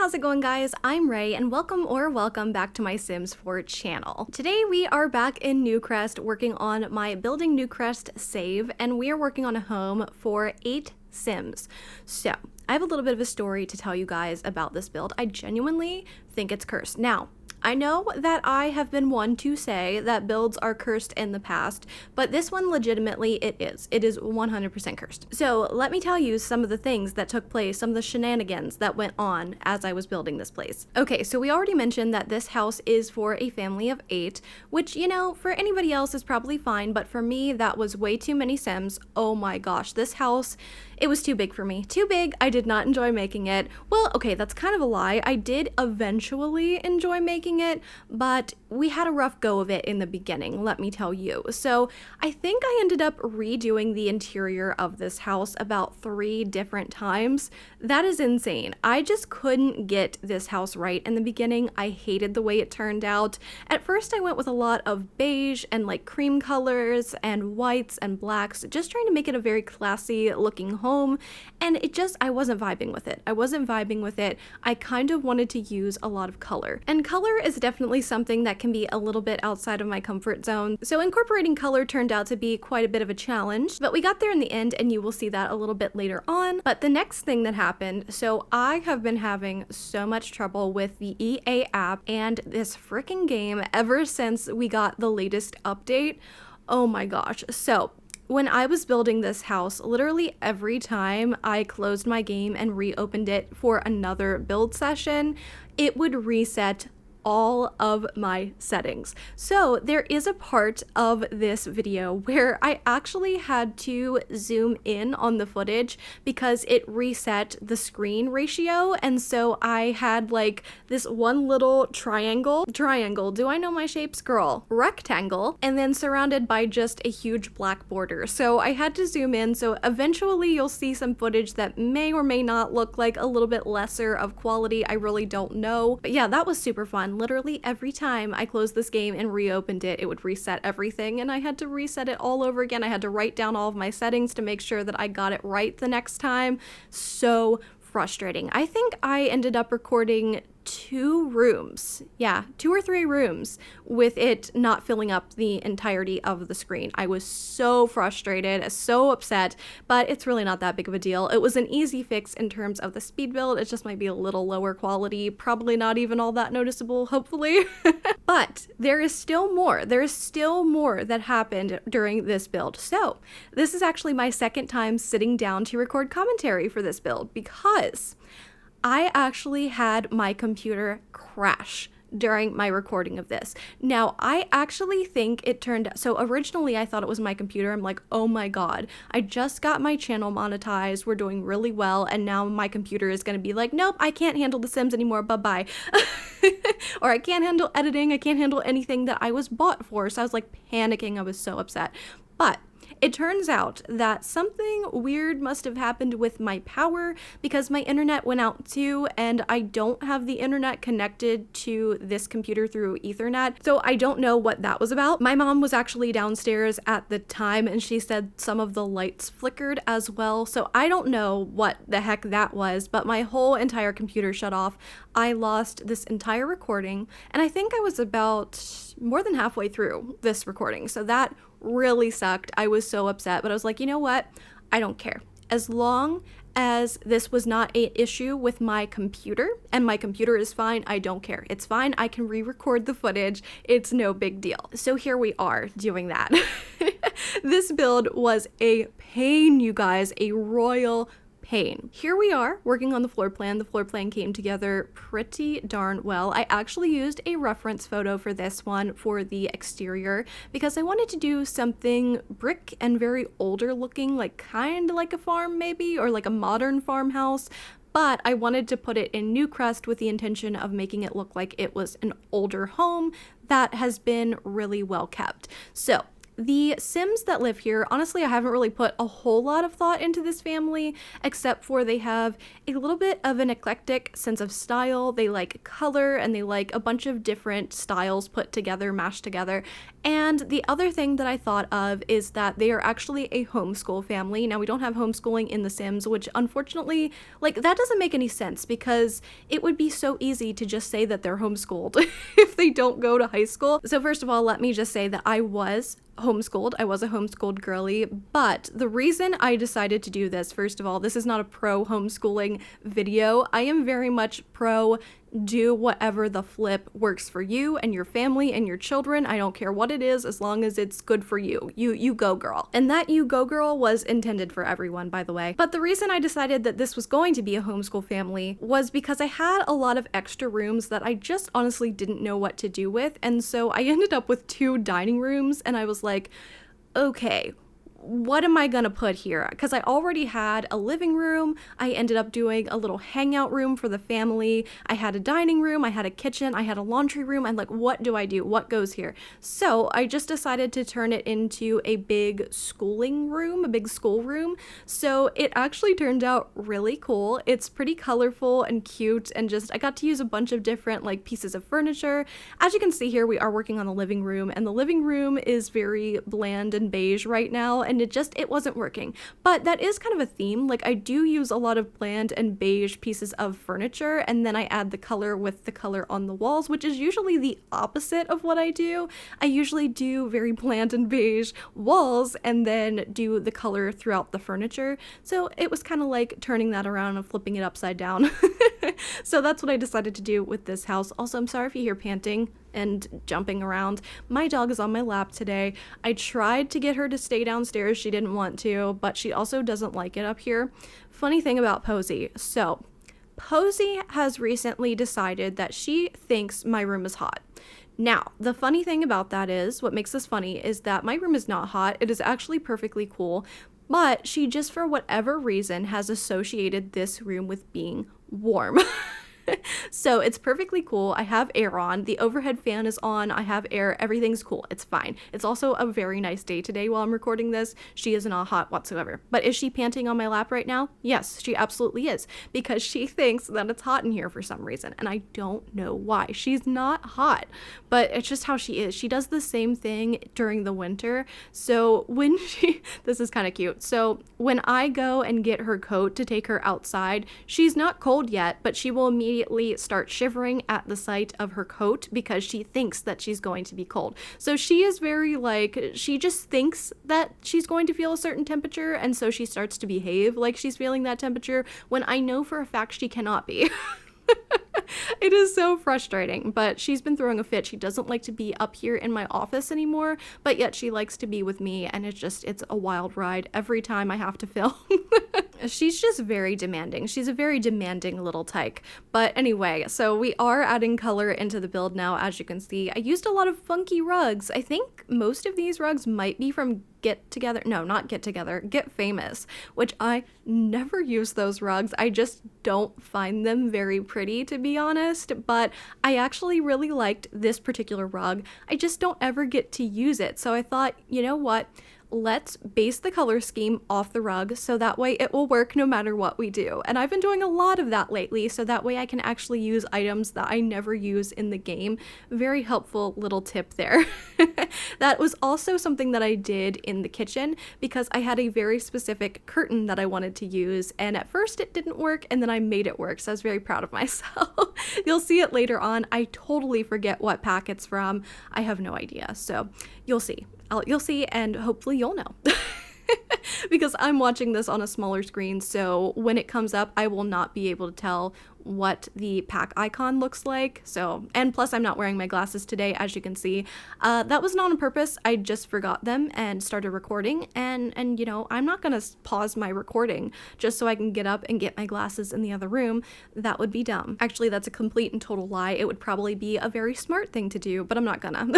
how's it going guys? I'm Ray and welcome back to my Sims 4 channel. Today we are back in Newcrest working on my Building Newcrest save, and we are working on a home for 8 Sims. So I have a little bit of a story to tell you guys about this build. I genuinely think it's cursed. Now, I know that I have been one to say that builds are cursed in the past, but this one legitimately it is. It is 100% cursed. So let me tell you some of the things that took place, some of the shenanigans that went on as I was building this place. Okay, so we already mentioned that this house is for a family of 8, which, you know, for anybody else is probably fine, but for me that was way too many Sims. Oh my gosh, this house, it was too big for me. Too big. I did not enjoy making it. Well, okay, that's kind of a lie. I did eventually enjoy making it, but we had a rough go of it in the beginning, let me tell you. So I think I ended up redoing the interior of this house about 3 different times. That is insane. I just couldn't get this house right in the beginning. I hated the way it turned out. At first I went with a lot of beige and like cream colors and whites and blacks, just trying to make it a very classy looking home, and I wasn't vibing with it. I kind of wanted to use a lot of color, and color is definitely something that can be a little bit outside of my comfort zone. So incorporating color turned out to be quite a bit of a challenge, but we got there in the end, and you will see that a little bit later on. But the next thing that happened, so I have been having so much trouble with the EA app and this freaking game ever since we got the latest update. Oh my gosh. So when I was building this house, literally every time I closed my game and reopened it for another build session, it would reset all of my settings. So there is a part of this video where I actually had to zoom in on the footage because it reset the screen ratio, and so I had like this one little triangle, do I know my shapes, girl, rectangle, and then surrounded by just a huge black border. So I had to zoom in, so eventually you'll see some footage that may or may not look like a little bit lesser of quality. I really don't know, but yeah, that was super fun. Literally every time I closed this game and reopened it, it would reset everything, and I had to reset it all over again. I had to write down all of my settings to make sure that I got it right the next time. So frustrating. I think I ended up recording 2 rooms, yeah, 2 or 3 rooms with it not filling up the entirety of the screen. I was so frustrated, so upset, but it's really not that big of a deal. It was an easy fix in terms of the speed build. It just might be a little lower quality, probably not even all that noticeable, hopefully. But there is still more. There is still more that happened during this build. So this is actually my second time sitting down to record commentary for this build because I actually had my computer crash during my recording of this. Now, I actually think it turned out, so originally I thought it was my computer. I'm like, oh my god, I just got my channel monetized, we're doing really well, and now my computer is gonna be like, nope, I can't handle The Sims anymore, bye-bye. Or I can't handle editing, I can't handle anything that I was bought for. So I was like panicking, I was so upset. But it turns out that something weird must have happened with my power because my internet went out too, and I don't have the internet connected to this computer through Ethernet, so I don't know what that was about. My mom was actually downstairs at the time, and she said some of the lights flickered as well, so I don't know what the heck that was, but my whole entire computer shut off. I lost this entire recording, and I think I was about more than halfway through this recording, so that really sucked. I was so upset, but I was like, you know what? I don't care. As long as this was not an issue with my computer, and my computer is fine, I don't care. It's fine. I can re-record the footage. It's no big deal. So here we are doing that. This build was a pain, you guys, a royal pain. Here we are working on the floor plan. The floor plan came together pretty darn well. I actually used a reference photo for this one for the exterior because I wanted to do something brick and very older looking, like kind of like a farm maybe, or like a modern farmhouse. But I wanted to put it in Newcrest with the intention of making it look like it was an older home that has been really well kept. So The Sims that live here, honestly, I haven't really put a whole lot of thought into this family, except for they have a little bit of an eclectic sense of style. They like color and they like a bunch of different styles put together, mashed together. And the other thing that I thought of is that they are actually a homeschool family. Now, we don't have homeschooling in The Sims, which unfortunately, like, that doesn't make any sense because it would be so easy to just say that they're homeschooled if they don't go to high school. So first of all, let me just say that I was homeschooled. I was a homeschooled girly, but the reason I decided to do this, first of all, this is not a pro homeschooling video. I am very much pro do whatever the flip works for you and your family and your children. I don't care what it is, as long as it's good for you. You go, girl. And that you go, girl was intended for everyone, by the way. But the reason I decided that this was going to be a homeschool family was because I had a lot of extra rooms that I just honestly didn't know what to do with. And so I ended up with 2 dining rooms, and I was like, okay, what am I gonna put here? Because I already had a living room. I ended up doing a little hangout room for the family. I had a dining room, I had a kitchen, I had a laundry room. I'm like, what do I do? What goes here? So I just decided to turn it into a big schooling room, a big school room. So it actually turned out really cool. It's pretty colorful and cute, and just I got to use a bunch of different like pieces of furniture. As you can see here, we are working on the living room, and the living room is very bland and beige right now, and it wasn't working. But that is kind of a theme. Like, I do use a lot of bland and beige pieces of furniture, and then I add the color with the color on the walls, which is usually the opposite of what I do. I usually do very bland and beige walls and then do the color throughout the furniture. So it was kind of like turning that around and flipping it upside down. So that's what I decided to do with this house. Also, I'm sorry if you hear panting and jumping around. My dog is on my lap today. I tried to get her to stay downstairs. She didn't want to, but she also doesn't like it up here. Funny thing about Posey. So Posey has recently decided that she thinks my room is hot. Now, the funny thing about that is, what makes this funny is that my room is not hot. It is actually perfectly cool, but she just, for whatever reason, has associated this room with being warm. So it's perfectly cool. I have air on. The overhead fan is on. I have air. Everything's cool. It's fine. It's also a very nice day today while I'm recording this. She is not hot whatsoever. But is she panting on my lap right now? Yes, she absolutely is, because she thinks that it's hot in here for some reason, and I don't know why. She's not hot, but it's just how she is. She does the same thing during the winter. So when this is kind of cute. So when I go and get her coat to take her outside, she's not cold yet, but she will immediately start shivering at the sight of her coat because she thinks that she's going to be cold. So she is very like, she just thinks that she's going to feel a certain temperature, and so she starts to behave like she's feeling that temperature when I know for a fact she cannot be. It is so frustrating, but she's been throwing a fit. She doesn't like to be up here in my office anymore, but yet she likes to be with me, and it's a wild ride every time I have to film. She's just very demanding. She's a very demanding little tyke. But anyway, so we are adding color into the build now, as you can see. I used a lot of funky rugs. I think most of these rugs might be from Get Famous, which I never use those rugs. I just don't find them very pretty, to be honest, but I actually really liked this particular rug. I just don't ever get to use it. So I thought, you know what? Let's base the color scheme off the rug so that way it will work no matter what we do. And I've been doing a lot of that lately, so that way I can actually use items that I never use in the game. Very helpful little tip there. That was also something that I did in the kitchen because I had a very specific curtain that I wanted to use, and at first it didn't work, and then I made it work, so I was very proud of myself. You'll see it later on. I totally forget what pack it's from. I have no idea, so you'll see. You'll see, and hopefully you'll know. Because I'm watching this on a smaller screen, so when it comes up, I will not be able to tell what the pack icon looks like. So, and plus I'm not wearing my glasses today, as you can see. That was not on purpose. I just forgot them and started recording, and you know, I'm not gonna pause my recording just so I can get up and get my glasses in the other room. That would be dumb. Actually, that's a complete and total lie. It would probably be a very smart thing to do, but I'm not gonna.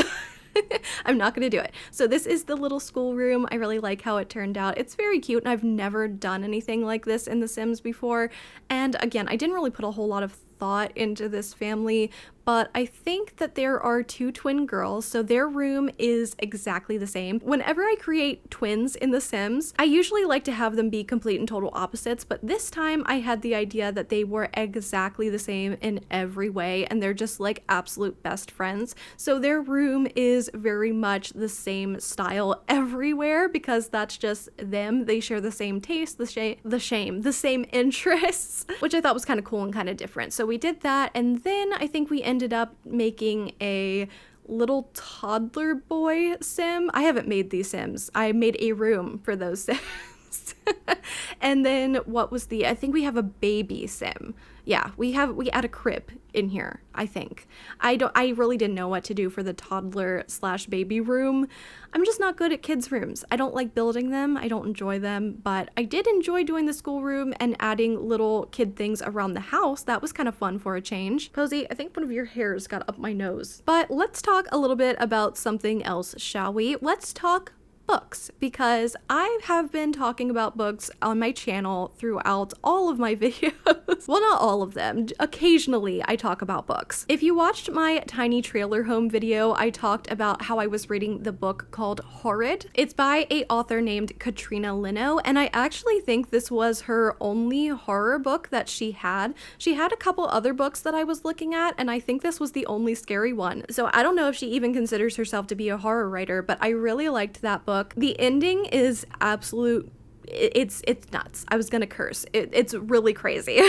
I'm not gonna do it. So this is the little schoolroom. I really like how it turned out. It's very cute, and I've never done anything like this in The Sims before. And again, I didn't really put a whole lot of thought into this family, but I think that there are 2 twin girls, so their room is exactly the same. Whenever I create twins in The Sims, I usually like to have them be complete and total opposites, but this time I had the idea that they were exactly the same in every way, and they're just like absolute best friends. So their room is very much the same style everywhere because that's just them. They share the same taste, the same interests, which I thought was kind of cool and kind of different. So we did that, and then I think we ended up making a little toddler boy sim. I haven't made these sims. I made a room for those sims. And then I think we have a baby sim. Yeah, we add a crib in here, I think. I really didn't know what to do for the toddler / baby room. I'm just not good at kids' rooms. I don't like building them. I don't enjoy them, but I did enjoy doing the schoolroom and adding little kid things around the house. That was kind of fun for a change. Posey, I think one of your hairs got up my nose. But let's talk a little bit about something else, shall we? Let's talk books, because I have been talking about books on my channel throughout all of my videos. Well, not all of them. Occasionally I talk about books. If you watched my tiny trailer home video, I talked about how I was reading the book called Horrid. It's by an author named Katrina Lino, and I actually think this was her only horror book that she had. She had a couple other books that I was looking at, and I think this was the only scary one. So I don't know if she even considers herself to be a horror writer, but I really liked that book. The ending is absolute, it's nuts. I was gonna curse. It's really crazy.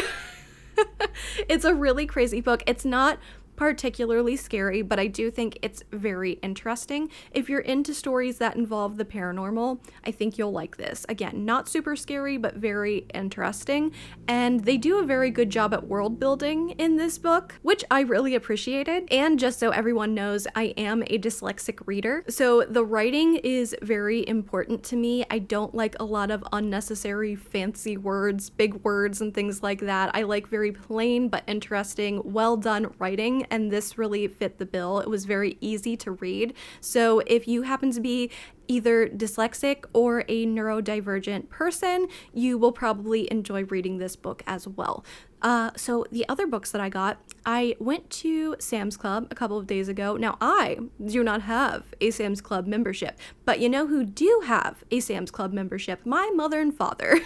It's a really crazy book. It's not particularly scary, but I do think it's very interesting. If you're into stories that involve the paranormal, I think you'll like this. Again, not super scary, but very interesting. And they do a very good job at world building in this book, which I really appreciated. And just so everyone knows, I am a dyslexic reader, so the writing is very important to me. I don't like a lot of unnecessary fancy words, big words, and things like that. I like very plain but interesting, well done writing, and this really fit the bill. It was very easy to read. So if you happen to be either dyslexic or a neurodivergent person, you will probably enjoy reading this book as well. So the other books that I went to Sam's Club a couple of days ago. Now, I do not have a Sam's Club membership, but you know who do have a Sam's Club membership? My mother and father.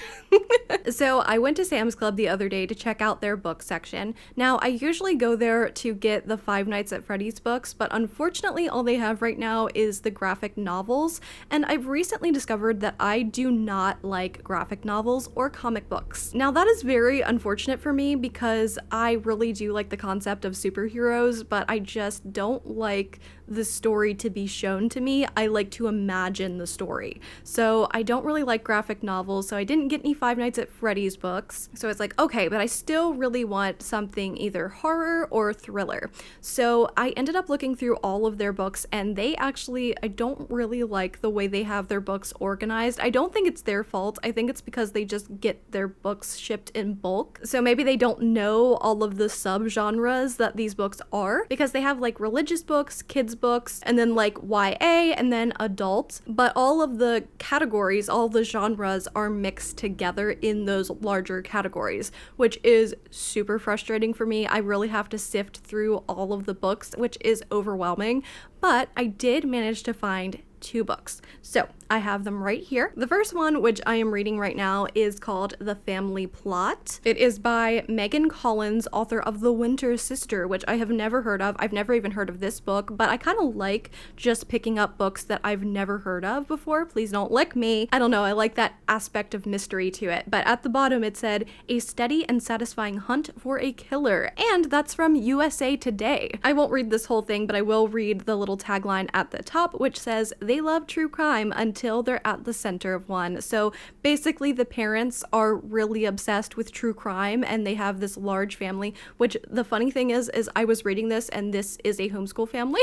So I went to Sam's Club the other day to check out their book section. Now, I usually go there to get the Five Nights at Freddy's books, but unfortunately all they have right now is the graphic novels, and I've recently discovered that I do not like graphic novels or comic books. Now, that is very unfortunate for me because I really do like the concept of superheroes, but I just don't like the story to be shown to me. I like to imagine the story. So I don't really like graphic novels, so I didn't get any Five Nights at Freddy's books. So it's like, okay, but I still really want something either horror or thriller. So I ended up looking through all of their books, and they actually, I don't really like the way they have their books organized. I don't think it's their fault. I think it's because they just get their books shipped in bulk. So maybe they don't know all of the subgenres that these books are, because they have like religious books, kids books, and then like YA, and then adult, but all of the categories, all the genres are mixed together in those larger categories, which is super frustrating for me. I really have to sift through all of the books, which is overwhelming, but I did manage to find 2 books. So I have them right here. The first one, which I am reading right now, is called The Family Plot. It is by Megan Collins, author of The Winter Sister, which I have never heard of. I've never even heard of this book, but I kind of like just picking up books that I've never heard of before. Please don't lick me. I don't know, I like that aspect of mystery to it. But at the bottom it said, a steady and satisfying hunt for a killer. And that's from USA Today. I won't read this whole thing, but I will read the little tagline at the top, which says, they love true crime until they're at the center of one. So basically the parents are really obsessed with true crime, and they have this large family, which the funny thing is I was reading this and this is a homeschool family.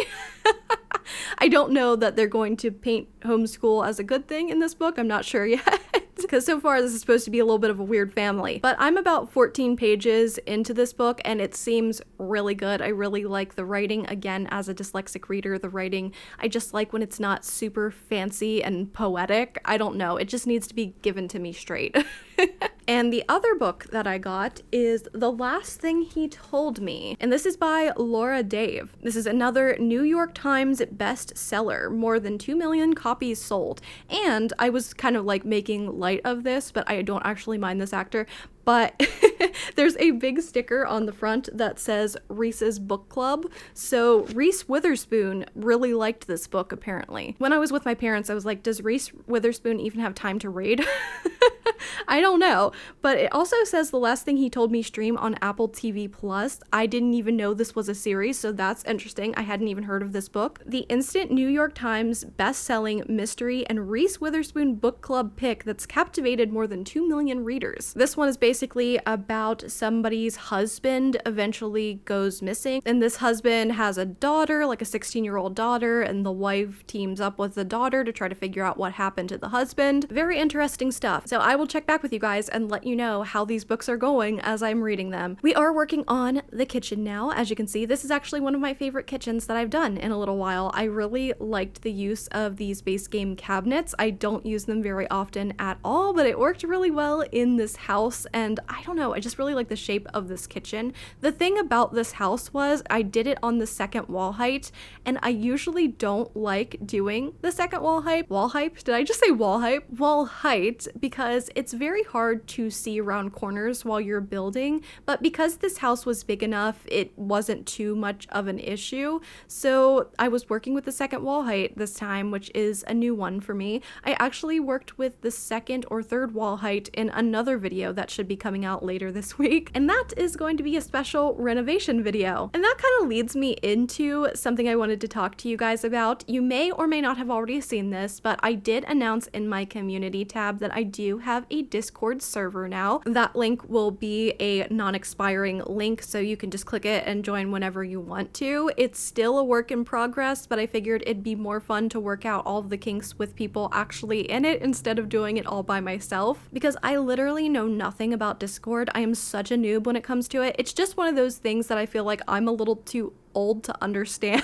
I don't know that they're going to paint homeschool as a good thing in this book. I'm not sure yet. Because so far this is supposed to be a little bit of a weird family. But I'm about 14 pages into this book and it seems really good. I really like the writing. Again, as a dyslexic reader, the writing, I just like when it's not super fancy and poetic. I don't know, it just needs to be given to me straight. And the other book that I got is The Last Thing He Told Me, and this is by Laura Dave. This is another New York Times bestseller, more than 2 million copies sold. And I was kind of like making light of this, but I don't actually mind this actor. But there's a big sticker on the front that says Reese's Book Club. So Reese Witherspoon really liked this book, apparently. When I was with my parents, I was like, does Reese Witherspoon even have time to read? I don't know. But it also says The Last Thing He Told Me stream on Apple TV Plus. I didn't even know this was a series, so that's interesting. I hadn't even heard of this book. The instant New York Times best-selling mystery and Reese Witherspoon book club pick that's captivated more than 2 million readers. This one is basically about somebody's husband eventually goes missing, and this husband has a daughter, like a 16-year-old daughter, and the wife teams up with the daughter to try to figure out what happened to the husband. Very interesting stuff. So I will check back with you guys and let you know how these books are going as I'm reading them. We are working on the kitchen now. As you can see, this is actually one of my favorite kitchens that I've done in a little while. I really liked the use of these base game cabinets. I don't use them very often at all, but it worked really well in this house, and I don't know, I just really like the shape of this kitchen. The thing about this house was I did it on the second wall height, and I usually don't like doing the second wall height. Wall height? Did I just say wall height? Wall height, because it's very hard to see around corners while you're building, but because this house was big enough, it wasn't too much of an issue. So I was working with the second wall height this time, which is a new one for me. I actually worked with the second or third wall height in another video that should be coming out later this week, and that is going to be a special renovation video. And that kind of leads me into something I wanted to talk to you guys about. You may or may not have already seen this, but I did announce in my community tab that I do have a Discord server now. That link will be a non-expiring link, so you can just click it and join whenever you want to. It's still a work in progress, but I figured it'd be more fun to work out all of the kinks with people actually in it instead of doing it all by myself, because I literally know nothing about Discord. I am such a noob when it comes to it. It's just one of those things that I feel like I'm a little too old to understand.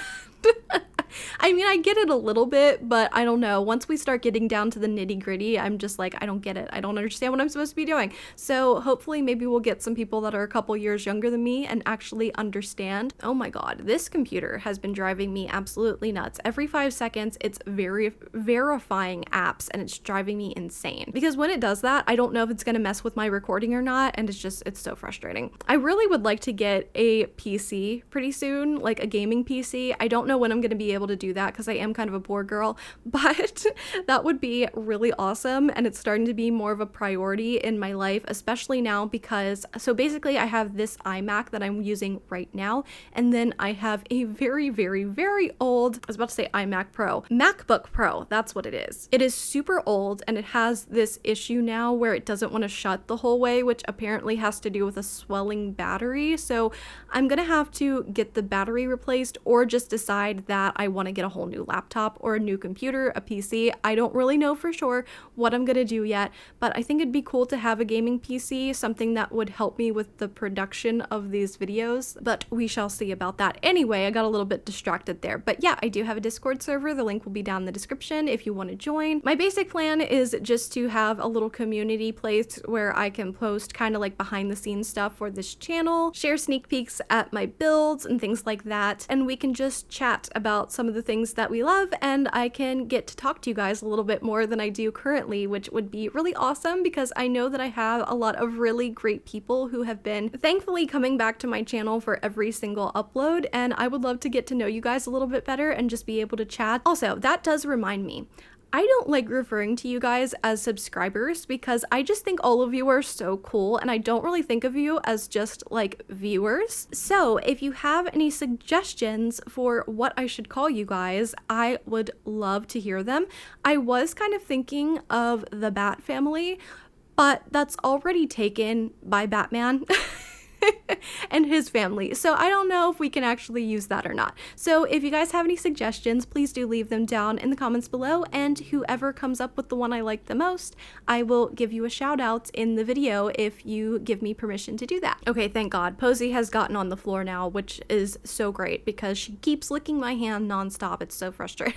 I mean, I get it a little bit, but I don't know. Once we start getting down to the nitty-gritty, I'm just like, I don't get it. I don't understand what I'm supposed to be doing. So hopefully maybe we'll get some people that are a couple years younger than me and actually understand. Oh my god, this computer has been driving me absolutely nuts. Every 5 seconds, it's verifying apps, and it's driving me insane. Because when it does that, I don't know if it's going to mess with my recording or not, and it's so frustrating. I really would like to get a PC pretty soon, like a gaming PC. I don't know when I'm going to be able to do that because I am kind of a poor girl, but that would be really awesome, and it's starting to be more of a priority in my life, especially now because, so basically I have this iMac that I'm using right now, and then I have a very, very, very old, I was about to say iMac Pro, MacBook Pro, that's what it is. It is super old, and it has this issue now where it doesn't want to shut the whole way, which apparently has to do with a swelling battery, so I'm gonna have to get the battery replaced or just decide that I want to get a whole new laptop or a new computer, a PC. I don't really know for sure what I'm gonna do yet, but I think it'd be cool to have a gaming PC, something that would help me with the production of these videos, but we shall see about that. Anyway, I got a little bit distracted there, but yeah, I do have a Discord server. The link will be down in the description if you want to join. My basic plan is just to have a little community place where I can post kind of like behind the scenes stuff for this channel, share sneak peeks at my builds and things like that, and we can just chat about some of the things that we love, and I can get to talk to you guys a little bit more than I do currently, which would be really awesome because I know that I have a lot of really great people who have been thankfully coming back to my channel for every single upload, and I would love to get to know you guys a little bit better and just be able to chat. Also, that does remind me, I don't like referring to you guys as subscribers because I just think all of you are so cool, and I don't really think of you as just like viewers. So if you have any suggestions for what I should call you guys, I would love to hear them. I was kind of thinking of the Bat family, but that's already taken by Batman. And his family, so I don't know if we can actually use that or not. So if you guys have any suggestions, please do leave them down in the comments below, and whoever comes up with the one I like the most, I will give you a shout out in the video if you give me permission to do that. Okay, thank God. Posey has gotten on the floor now, which is so great because she keeps licking my hand nonstop. It's so frustrating.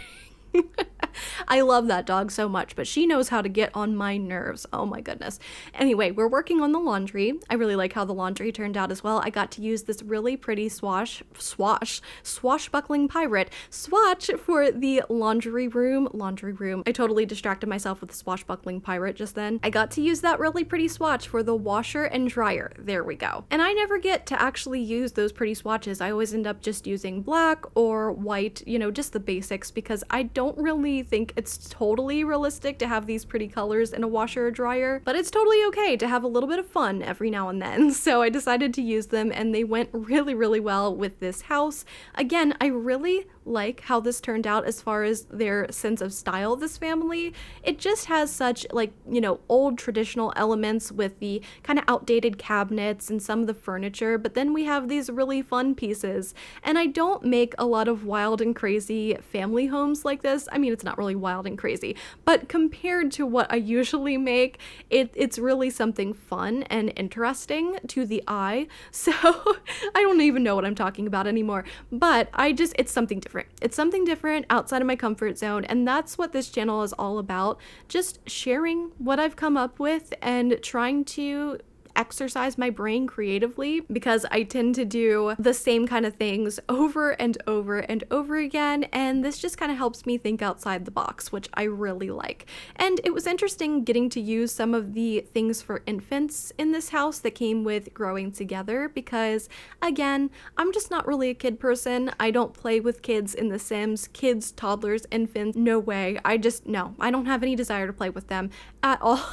I love that dog so much, but she knows how to get on my nerves. Oh my goodness. Anyway, we're working on the laundry. I really like how the laundry turned out as well. I got to use this really pretty swashbuckling pirate swatch for the laundry room. I totally distracted myself with the swashbuckling pirate just then. I got to use that really pretty swatch for the washer and dryer. There we go. And I never get to actually use those pretty swatches. I always end up just using black or white, you know, just the basics, because I don't really think it's totally realistic to have these pretty colors in a washer or dryer, but it's totally okay to have a little bit of fun every now and then. So I decided to use them, and they went really, really well with this house. Again, I really like how this turned out as far as their sense of style, this family. It just has such, like, you know, old traditional elements with the kind of outdated cabinets and some of the furniture, but then we have these really fun pieces. And I don't make a lot of wild and crazy family homes like this. I mean, it's not really wild and crazy, but compared to what I usually make, it's really something fun and interesting to the eye. So I don't even know what I'm talking about anymore, but it's something different. It's something different outside of my comfort zone, and that's what this channel is all about. Just sharing what I've come up with and trying to exercise my brain creatively, because I tend to do the same kind of things over and over and over again, and this just kind of helps me think outside the box, which I really like. And it was interesting getting to use some of the things for infants in this house that came with growing together, because again, I'm just not really a kid person. I don't play with kids in The Sims. Kids, toddlers, infants, no way. I don't have any desire to play with them at all.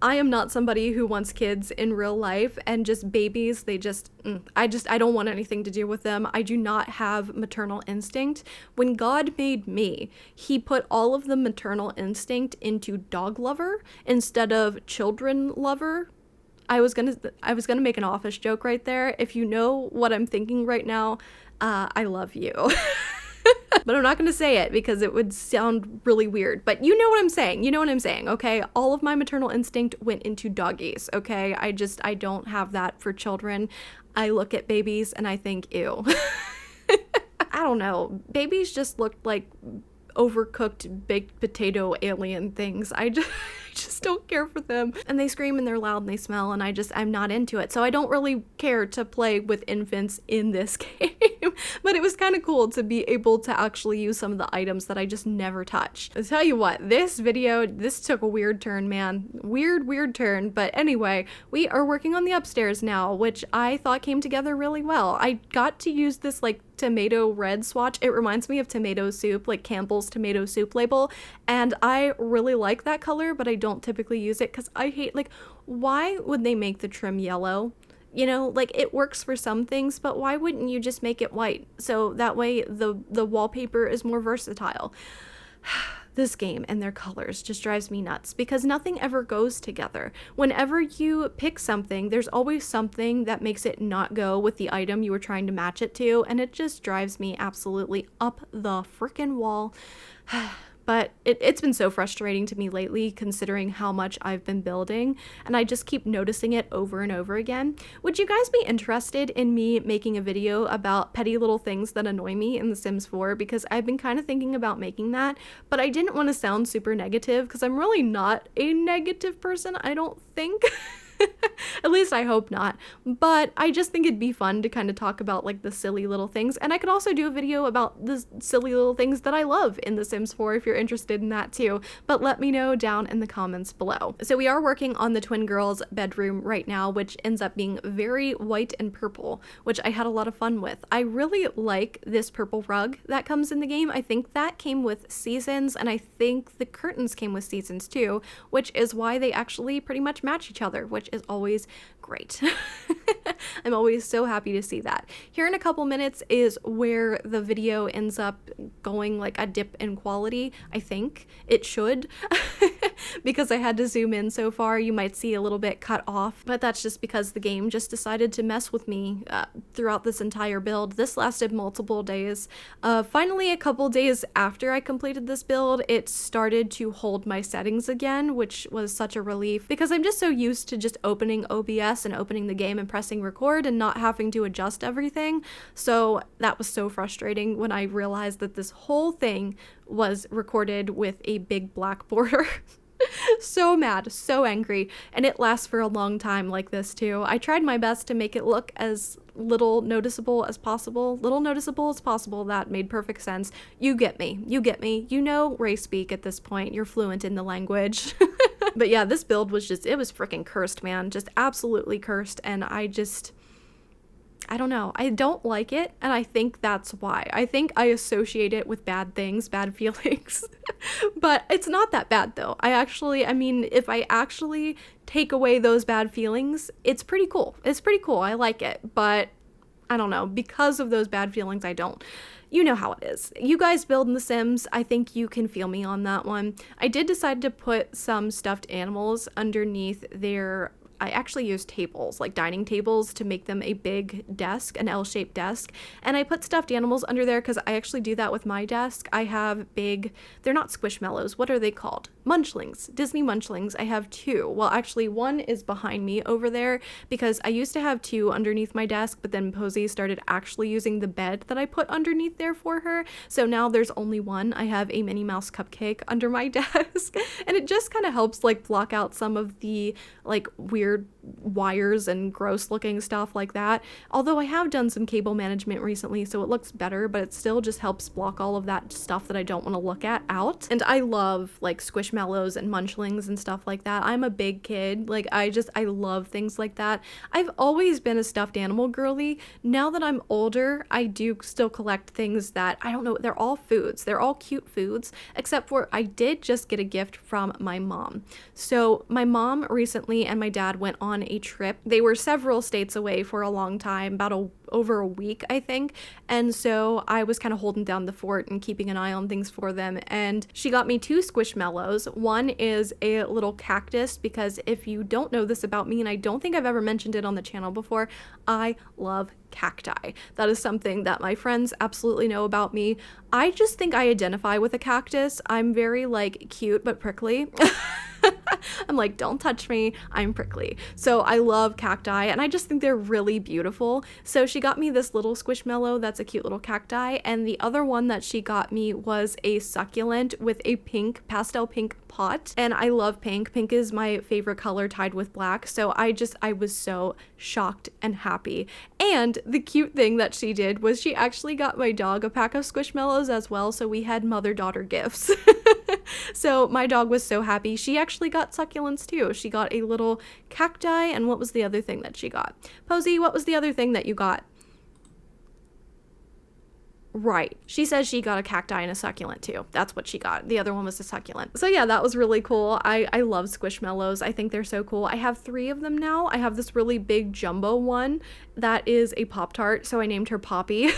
I am not somebody who wants kids in real life, and just babies, I don't want anything to do with them. I do not have maternal instinct. When God made me, he put all of the maternal instinct into dog lover instead of children lover. I was gonna make an office joke right there. If you know what I'm thinking right now, I love you. But I'm not going to say it because it would sound really weird. But you know what I'm saying. Okay? All of my maternal instinct went into doggies. Okay? I don't have that for children. I look at babies and I think, ew. I don't know. Babies just looked like overcooked baked potato alien things. I just don't care for them. And they scream and they're loud and they smell, and I'm not into it. So I don't really care to play with infants in this game. But it was kind of cool to be able to actually use some of the items that I just never touch. I'll tell you what, this took a weird turn, man. Weird turn. But anyway, we are working on the upstairs now, which I thought came together really well. I got to use this like tomato red swatch. It reminds me of tomato soup, like Campbell's tomato soup label, and I really like that color, but I don't typically use it because I hate, like, why would they make the trim yellow? You know, like, it works for some things, but why wouldn't you just make it white so that way the wallpaper is more versatile? This game and their colors just drives me nuts because nothing ever goes together. Whenever you pick something, there's always something that makes it not go with the item you were trying to match it to, and it just drives me absolutely up the frickin' wall. But it's been so frustrating to me lately, considering how much I've been building, and I just keep noticing it over and over again. Would you guys be interested in me making a video about petty little things that annoy me in The Sims 4? Because I've been kind of thinking about making that, but I didn't want to sound super negative because I'm really not a negative person, I don't think. At least I hope not. But I just think it'd be fun to kind of talk about like the silly little things. And I could also do a video about the silly little things that I love in The Sims 4 if you're interested in that too. But let me know down in the comments below. So we are working on the twin girls' bedroom right now, which ends up being very white and purple, which I had a lot of fun with. I really like this purple rug that comes in the game. I think that came with seasons, and I think the curtains came with seasons too, which is why they actually pretty much match each other, which is always great. I'm always so happy to see that. Here in a couple minutes is where the video ends up going like a dip in quality. I think it should because I had to zoom in so far. You might see a little bit cut off, but that's just because the game just decided to mess with me throughout this entire build. This lasted multiple days. Finally, a couple days after I completed this build, it started to hold my settings again, which was such a relief because I'm just so used to just opening OBS and opening the game and pressing record and not having to adjust everything. So that was so frustrating when I realized that this whole thing was recorded with a big black border. So mad, so angry, and it lasts for a long time like this too. I tried my best to make it look as little noticeable as possible. That made perfect sense. You get me. You know Ray speak at this point. You're fluent in the language. But yeah, this build was just, it was freaking cursed, man. Just absolutely cursed, and I don't know. I don't like it, and I think that's why. I think I associate it with bad things, bad feelings. But it's not that bad, though. I mean, if I actually take away those bad feelings, it's pretty cool. I like it, but I don't know. Because of those bad feelings, I don't. You know how it is. You guys build in The Sims. I think you can feel me on that one. I did decide to put some stuffed animals underneath their... I actually used tables, like dining tables, to make them a big desk, an L-shaped desk. And I put stuffed animals under there because I actually do that with my desk. I have big, they're not squishmallows. What are they called? Munchlings, Disney munchlings. I have two. Well, actually one is behind me over there because I used to have two underneath my desk, but then Posey started actually using the bed that I put underneath there for her. So now there's only one. I have a Minnie Mouse cupcake under my desk, and it just kind of helps like block out some of the like weird wires and gross looking stuff like that. Although I have done some cable management recently, so it looks better, but it still just helps block all of that stuff that I don't want to look at out. And I love like squishmallows and munchlings and stuff like that. I'm a big kid. Like I love things like that. I've always been a stuffed animal girly. Now that I'm older, I do still collect things that, I don't know, they're all foods. They're all cute foods, except for I did just get a gift from my mom. So my mom recently and my dad went on a trip. They were several states away for a long time, over a week, I think. And so I was kind of holding down the fort and keeping an eye on things for them. And she got me two squishmallows. One is a little cactus, because if you don't know this about me, and I don't think I've ever mentioned it on the channel before, I love cacti. That is something that my friends absolutely know about me. I just think I identify with a cactus. I'm very like cute but prickly. I'm like, don't touch me, I'm prickly. So I love cacti, and I just think they're really beautiful. So she got me this little squishmallow that's a cute little cacti, and the other one that she got me was a succulent with a pastel pink pot. And I love pink. Pink is my favorite color, tied with black. So I was so shocked and happy. And the cute thing that she did was she actually got my dog a pack of squishmallows as well. So we had mother-daughter gifts. So my dog was so happy. She actually got succulents too. She got a little cacti, and what was the other thing that she got? Posey, what was the other thing that you got? Right. She says she got a cacti and a succulent too. That's what she got. The other one was a succulent. So yeah, that was really cool. I love squishmallows. I think they're so cool. I have 3 of them now. I have this really big jumbo one that is a Pop-Tart, so I named her Poppy.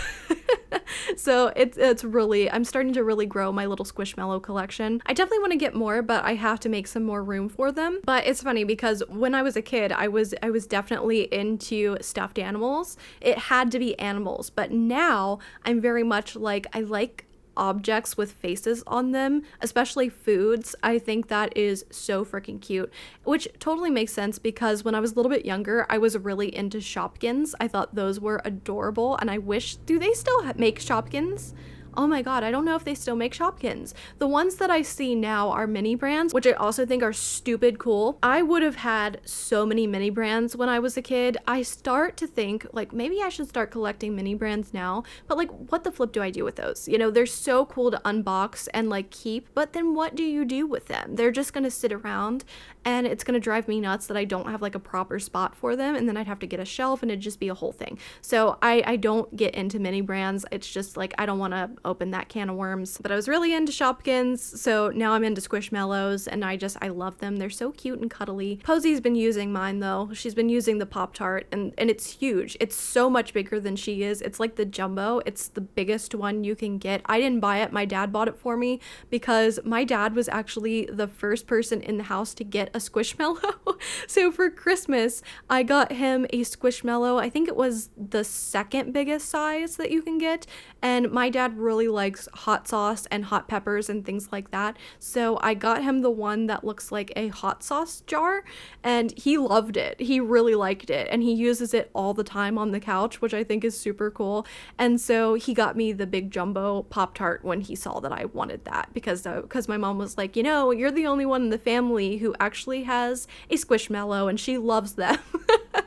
So it's really, I'm starting to really grow my little squishmallow collection. I definitely want to get more, but I have to make some more room for them. But it's funny because when I was a kid, I was definitely into stuffed animals. It had to be animals, but now I'm very much like, I like objects with faces on them, especially foods. I think that is so freaking cute, which totally makes sense because when I was a little bit younger, I was really into Shopkins. I thought those were adorable, and I wish, do they still make Shopkins? Oh my god, I don't know if they still make Shopkins. The ones that I see now are mini brands, which I also think are stupid cool. I would have had so many mini brands when I was a kid. I start to think, like, maybe I should start collecting mini brands now, but like, what the flip do I do with those? You know, they're so cool to unbox and like keep, but then what do you do with them? They're just gonna sit around, and it's gonna drive me nuts that I don't have like a proper spot for them, and then I'd have to get a shelf, and it'd just be a whole thing. So I don't get into mini brands. It's just like, I don't want to open that can of worms. But I was really into Shopkins, so now I'm into Squishmallows, and I love them. They're so cute and cuddly. Posey's been using mine though. She's been using the Pop-Tart, and it's huge. It's so much bigger than she is. It's like the jumbo. It's the biggest one you can get. I didn't buy it. My dad bought it for me because my dad was actually the first person in the house to get a Squishmallow. So for Christmas, I got him a Squishmallow. I think it was the second biggest size that you can get. And my dad really likes hot sauce and hot peppers and things like that. So I got him the one that looks like a hot sauce jar, and he loved it. He really liked it, and he uses it all the time on the couch, which I think is super cool. And so he got me the big jumbo Pop-Tart when he saw that I wanted that, because my mom was like, you know, you're the only one in the family who actually has a Squishmallow, and she loves them.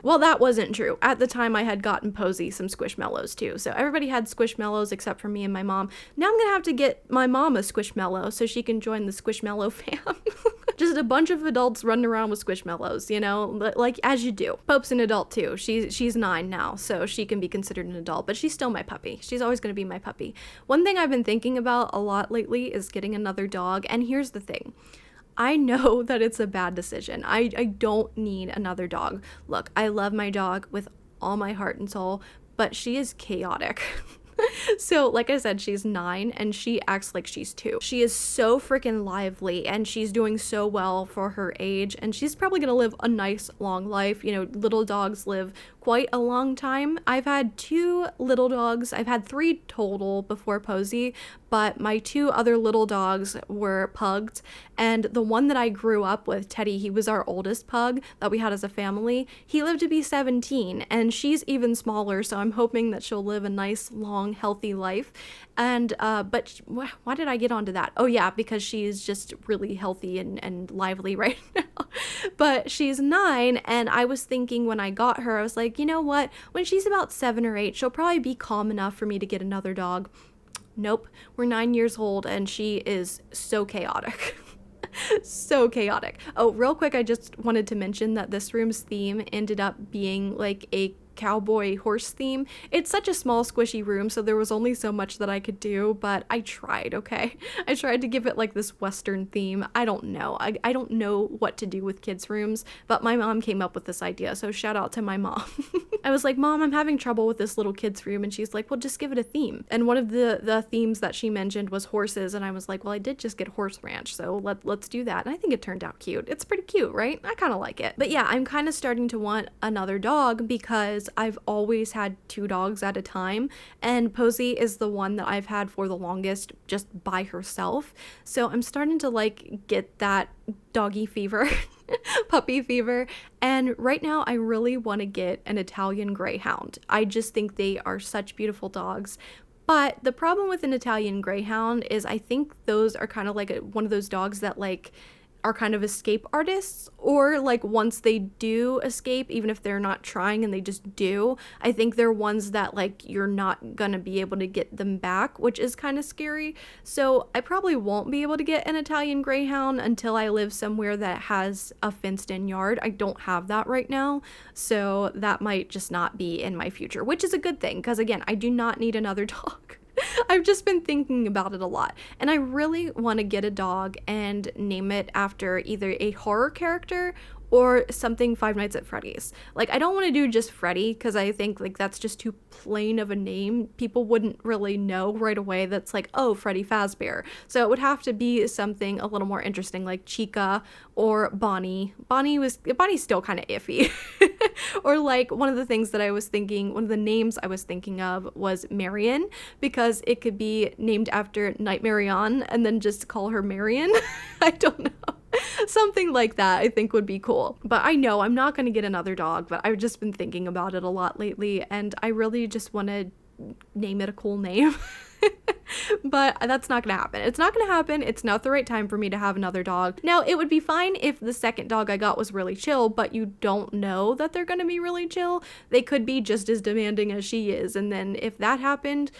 Well, that wasn't true. At the time, I had gotten Posey some Squishmallows too. So everybody had Squishmallows except for me and my mom. Now I'm gonna have to get my mom a Squishmallow so she can join the Squishmallow fam. Just a bunch of adults running around with Squishmallows, you know, like as you do. Pope's an adult too. She's 9 now, so she can be considered an adult, but she's still my puppy. She's always gonna be my puppy. One thing I've been thinking about a lot lately is getting another dog, and here's the thing. I know that it's a bad decision. I don't need another dog. Look, I love my dog with all my heart and soul, but she is chaotic. So, like I said, she's 9 and she acts like she's 2. She is so freaking lively and she's doing so well for her age, and she's probably gonna live a nice long life. You know, little dogs live quite a long time. I've had 2 little dogs. I've had 3 total before Posey, but my 2 other little dogs were pugs, and the one that I grew up with, Teddy, he was our oldest pug that we had as a family. He lived to be 17, and she's even smaller, so I'm hoping that she'll live a nice, long, healthy life. And but why did I get onto that? Oh yeah, because she's just really healthy and lively right now. But she's 9, and I was thinking when I got her, I was like, you know what? When she's about 7 or 8, she'll probably be calm enough for me to get another dog. Nope, we're 9 years old and she is so chaotic. So chaotic. Oh, real quick, I just wanted to mention that this room's theme ended up being like a cowboy horse theme. It's such a small squishy room, so there was only so much that I could do, but I tried, okay? I tried to give it like this Western theme. I don't know. I don't know what to do with kids' rooms, but my mom came up with this idea, so shout out to my mom. I was like, Mom, I'm having trouble with this little kid's room, and she's like, well, just give it a theme. And one of the themes that she mentioned was horses, and I was like, well, I did just get Horse Ranch, so let's do that. And I think it turned out cute. It's pretty cute, right? I kind of like it. But yeah, I'm kind of starting to want another dog because I've always had 2 dogs at a time, and Posey is the one that I've had for the longest just by herself. So I'm starting to like get that doggy fever, puppy fever. And right now I really want to get an Italian Greyhound. I just think they are such beautiful dogs. But the problem with an Italian Greyhound is I think those are kind of like one of those dogs that like are kind of escape artists, or like once they do escape, even if they're not trying and they just do, I think they're ones that like you're not gonna be able to get them back, which is kind of scary. So I probably won't be able to get an Italian Greyhound until I live somewhere that has a fenced in yard. I don't have that right now, so that might just not be in my future, which is a good thing because again, I do not need another dog. I've just been thinking about it a lot, and I really want to get a dog and name it after either a horror character or something Five Nights at Freddy's. Like, I don't want to do just Freddy because I think like that's just too plain of a name. People wouldn't really know right away that's like, oh, Freddy Fazbear. So it would have to be something a little more interesting like Chica or Bonnie. Bonnie's still kind of iffy. Or like one of the names I was thinking of was Marion, because it could be named after Nightmare On and then just call her Marion. I don't know. Something like that I think would be cool. But I know I'm not going to get another dog, but I've just been thinking about it a lot lately, and I really just want to name it a cool name. But that's not gonna happen. It's not gonna happen. It's not the right time for me to have another dog. Now, it would be fine if the second dog I got was really chill, but you don't know that they're gonna be really chill. They could be just as demanding as she is, and then if that happened,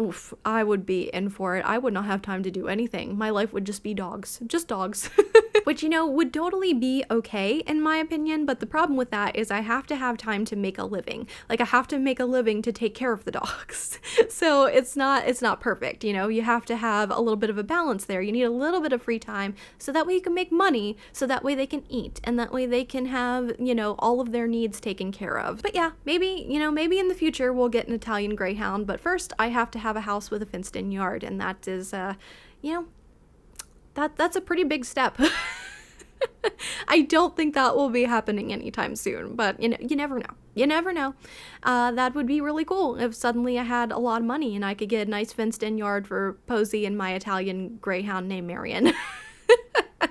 oof, I would be in for it. I would not have time to do anything. My life would just be dogs. Just dogs. Which, you know, would totally be okay in my opinion, but the problem with that is I have to have time to make a living. Like, I have to make a living to take care of the dogs. So it's not perfect, you know? You have to have a little bit of a balance there. You need a little bit of free time so that way you can make money, so that way they can eat, and that way they can have, you know, all of their needs taken care of. But yeah, maybe in the future we'll get an Italian Greyhound, but first I have to have a house with a fenced-in yard, and that is, you know, that's a pretty big step. I don't think that will be happening anytime soon, but you never know. You never know. That would be really cool if suddenly I had a lot of money and I could get a nice fenced-in yard for Posey and my Italian greyhound named Marion.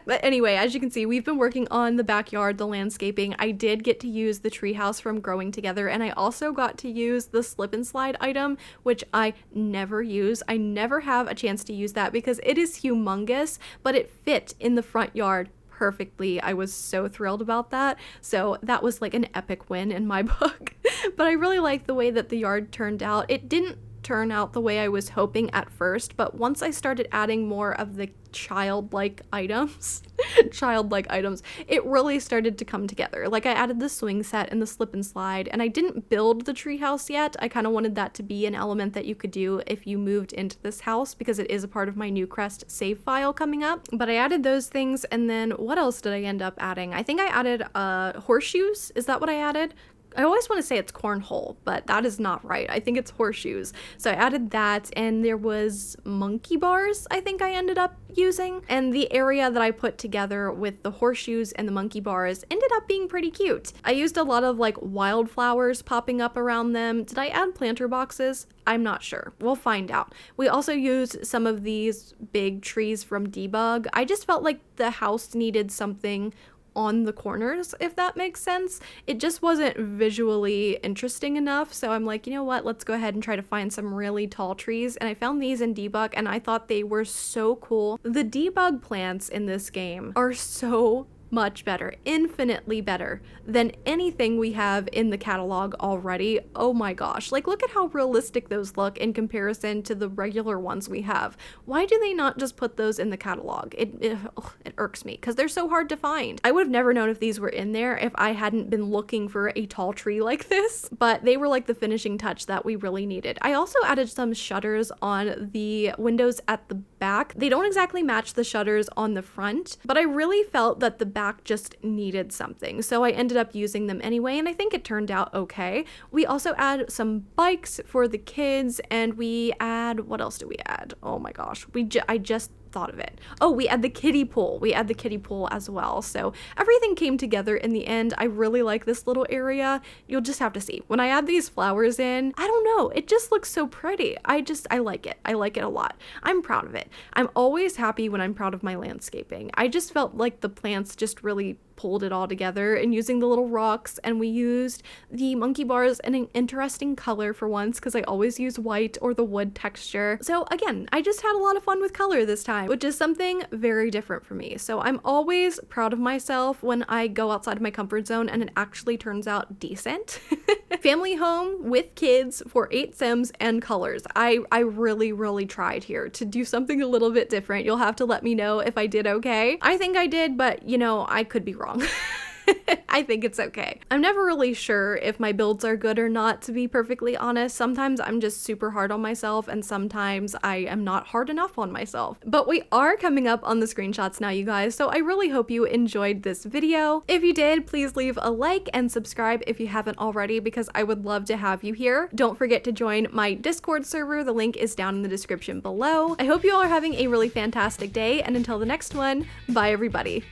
But anyway, as you can see, we've been working on the backyard, the landscaping. I did get to use the treehouse from Growing Together, and I also got to use the slip and slide item, which I never use. I never have a chance to use that because it is humongous, but it fit in the front yard perfectly. I was so thrilled about that. So that was like an epic win in my book. But I really like the way that the yard turned out. It didn't turn out the way I was hoping at first, but once I started adding more of the childlike items, it really started to come together. Like I added the swing set and the slip and slide, and I didn't build the treehouse yet. I kind of wanted that to be an element that you could do if you moved into this house because it is a part of my Newcrest save file coming up. But I added those things, and then what else did I end up adding? I think I added horseshoes. Is that what I added? I always want to say it's cornhole, but that is not right. I think it's horseshoes. So I added that, and there was monkey bars I think I ended up using. And the area that I put together with the horseshoes and the monkey bars ended up being pretty cute. I used a lot of like wildflowers popping up around them. Did I add planter boxes? I'm not sure. We'll find out. We also used some of these big trees from Debug. I just felt like the house needed something on the corners, if that makes sense. It just wasn't visually interesting enough, so I'm like, you know what, let's go ahead and try to find some really tall trees, and I found these in Debug, and I thought they were so cool. The Debug plants in this game are so much better, infinitely better than anything we have in the catalog already. Oh my gosh, like look at how realistic those look in comparison to the regular ones we have. Why do they not just put those in the catalog? It irks me because they're so hard to find. I would have never known if these were in there if I hadn't been looking for a tall tree like this, but they were like the finishing touch that we really needed. I also added some shutters on the windows at the back. They don't exactly match the shutters on the front, but I really felt that the back just needed something, so I ended up using them anyway, and I think it turned out okay. We also add some bikes for the kids, and we add, what else do we add? Oh my gosh, I just thought of it. Oh, we add the kiddie pool. We add the kiddie pool as well. So everything came together in the end. I really like this little area. You'll just have to see. When I add these flowers in, I don't know, it just looks so pretty. I like it. I like it a lot. I'm proud of it. I'm always happy when I'm proud of my landscaping. I just felt like the plants just really pulled it all together, and using the little rocks, and we used the monkey bars in an interesting color for once because I always use white or the wood texture. So again, I just had a lot of fun with color this time, which is something very different for me. So I'm always proud of myself when I go outside of my comfort zone and it actually turns out decent. Family home with kids for 8 Sims and colors. I really tried here to do something a little bit different. You'll have to let me know if I did okay. I think I did, but you know, I could be wrong. I think it's okay. I'm never really sure if my builds are good or not, to be perfectly honest. Sometimes I'm just super hard on myself, and sometimes I am not hard enough on myself. But we are coming up on the screenshots now, you guys, so I really hope you enjoyed this video. If you did, please leave a like and subscribe if you haven't already, because I would love to have you here. Don't forget to join my Discord server. The link is down in the description below. I hope you all are having a really fantastic day, and until the next one, bye everybody.